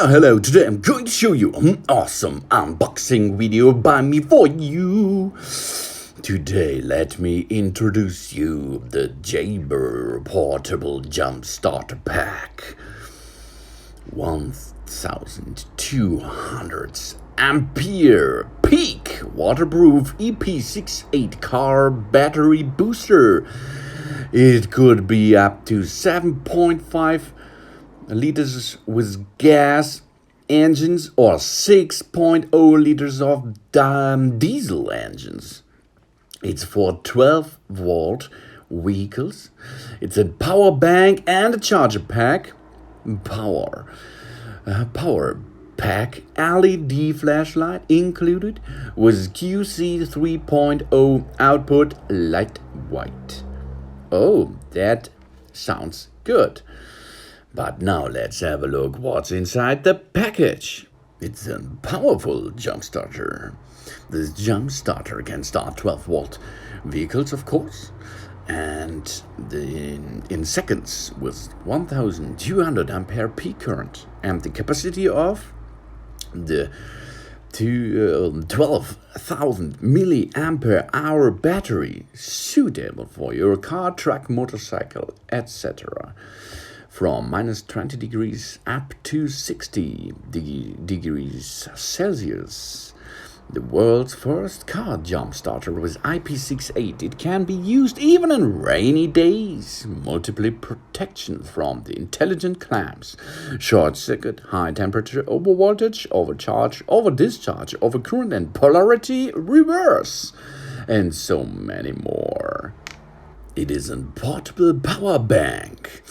Hello, today I'm going to show you an awesome unboxing video by me for you. Today let me introduce you the Jaber Portable Jump Starter Pack. 1200 ampere peak waterproof EP68 car battery booster. It could be up to 7.5 liters with gas engines or 6.0 liters of diesel engines. It's for 12-volt vehicles. It's a power bank and a charger pack. Power pack LED flashlight included with QC 3.0 output, lightweight. Oh, that sounds good. But now let's have a look what's inside the package. It's a powerful jump starter. This jump starter can start 12-volt vehicles, of course, and in seconds with 1200 ampere peak current and the capacity of the 12,000 milliampere hour battery, suitable for your car, truck, motorcycle, etc. From minus 20 degrees up to 60 degrees Celsius. The world's first car jump starter with IP68. It can be used even in rainy days. Multiple protection from the intelligent clamps, short circuit, high temperature, overvoltage, overcharge, over-discharge, overcurrent, and polarity reverse, and so many more. It is a portable power bank.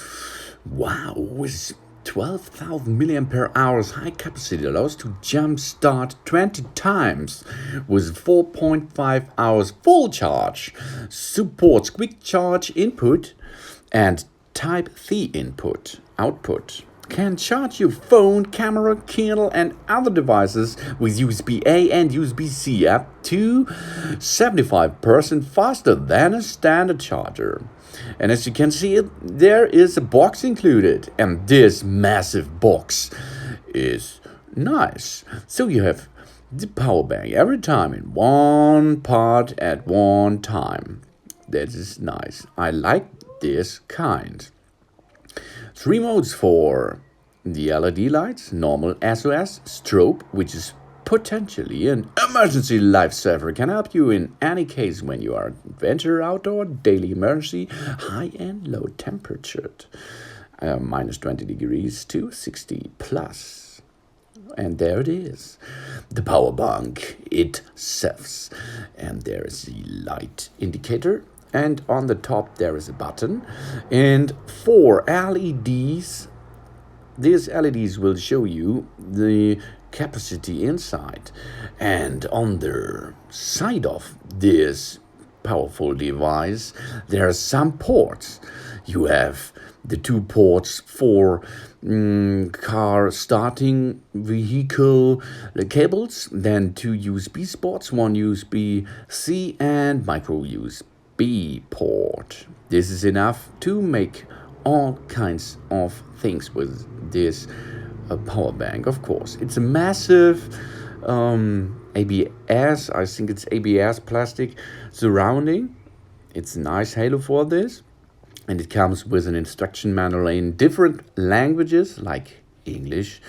Wow, with 12,000 milliampere hours high capacity, allows to jump start 20 times with 4.5 hours full charge, supports quick charge input and TypeC output. Can charge your phone, camera, Kindle, and other devices with USB-A and USB-C up to 75% faster than a standard charger. And as you can see, there is a box included, and this massive box is nice. So you have the power bank every time in one part at one time. That is nice. I like this kind. 3 modes for the LED lights: normal, SOS, strobe, which is potentially an emergency lifesaver, can help you in any case when you are adventure outdoor, daily emergency, high and low temperature, minus 20 degrees to 60 plus. And there it is, the power bank itself. And there is the light indicator, and on the top there is a button and 4 LEDs. These LEDs will show you the capacity inside, and on the side of this powerful device there are some ports. You have the 2 ports for car starting vehicle cables, then 2 USB spots, 1 USB-C and micro USB port. This is enough to make all kinds of things with this power bank. Of course, it's a massive ABS, I think it's ABS plastic surrounding. It's a nice halo for this, and it comes with an instruction manual in different languages like English,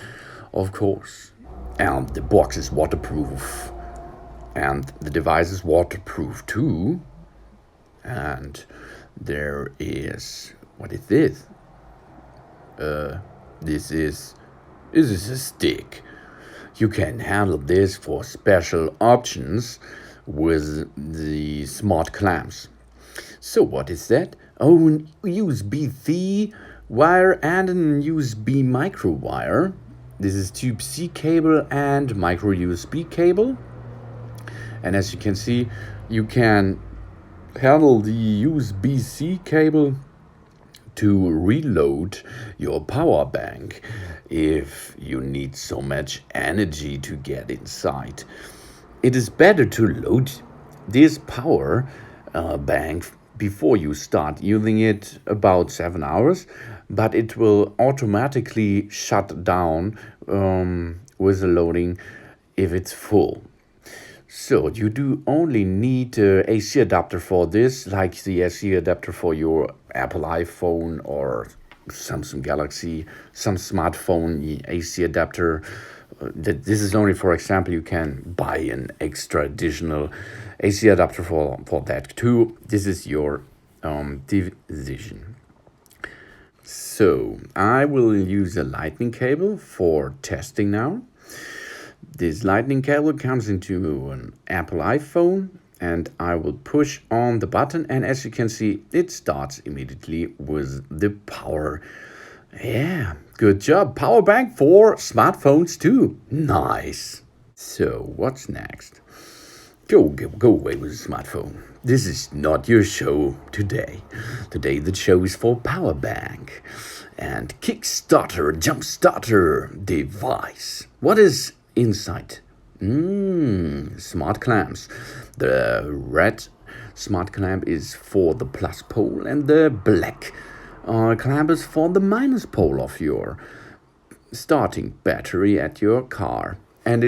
of course. And the box is waterproof, and the device is waterproof too. And there is, what is this? This is a stick. You can handle this for special options with the smart clamps. So what is that? Oh, an USB-C wire and an USB micro wire. This is TypeC cable and micro USB cable. And as you can see, you can handle the USB-C cable to reload your power bank if you need so much energy to get inside. It is better to load this power bank before you start using it about 7 hours, but it will automatically shut down with the loading if it's full. So you do only need a AC adapter for this, like the AC adapter for your Apple iPhone or Samsung Galaxy, some smartphone AC adapter. This is only for example. You can buy an extra additional AC adapter for that too. This is your decision. So I will use a lightning cable for testing now. This lightning cable comes into an Apple iPhone, and I will push on the button, and as you can see, it starts immediately with the power. Yeah, good job. Power bank for smartphones too. Nice. So what's next? Go away with the smartphone. This is not your show today. Today the show is for power bank and Kickstarter, jump starter device. What is inside? Smart clamps. The red smart clamp is for the plus pole, and the black clamp is for the minus pole of your starting battery at your car. And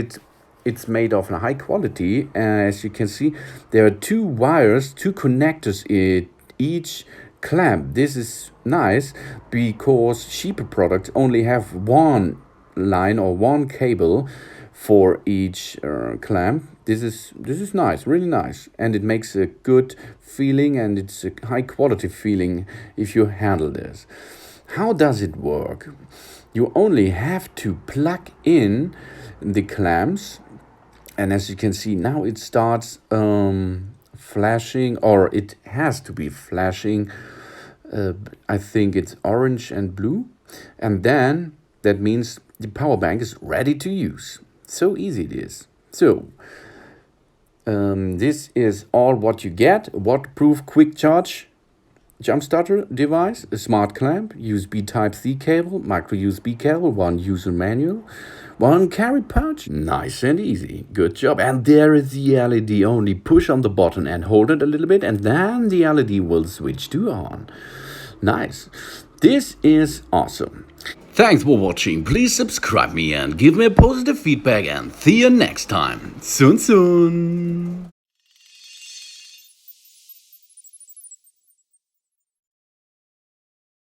it's made of a high quality. As you can see, there are two wires, two connectors in each clamp. This is nice because cheaper products only have one line or one cable for each clamp. This is nice, really nice, and it makes a good feeling, and it's a high quality feeling if you handle this. How does it work? You only have to plug in the clamps, and as you can see now it starts flashing, or it has to be flashing. I think it's orange and blue, and then that means the power bank is ready to use. So easy it is. So this is all what you get. Waterproof quick charge jump starter device, a smart clamp, USB TypeC cable, micro USB cable, one user manual, one carry pouch. Nice and easy. Good job. And there is the LED. Only push on the button and hold it a little bit, and then the LED will switch to on. Nice. This is awesome. Thanks for watching. Please subscribe me and give me a positive feedback, and see you next time. Soon.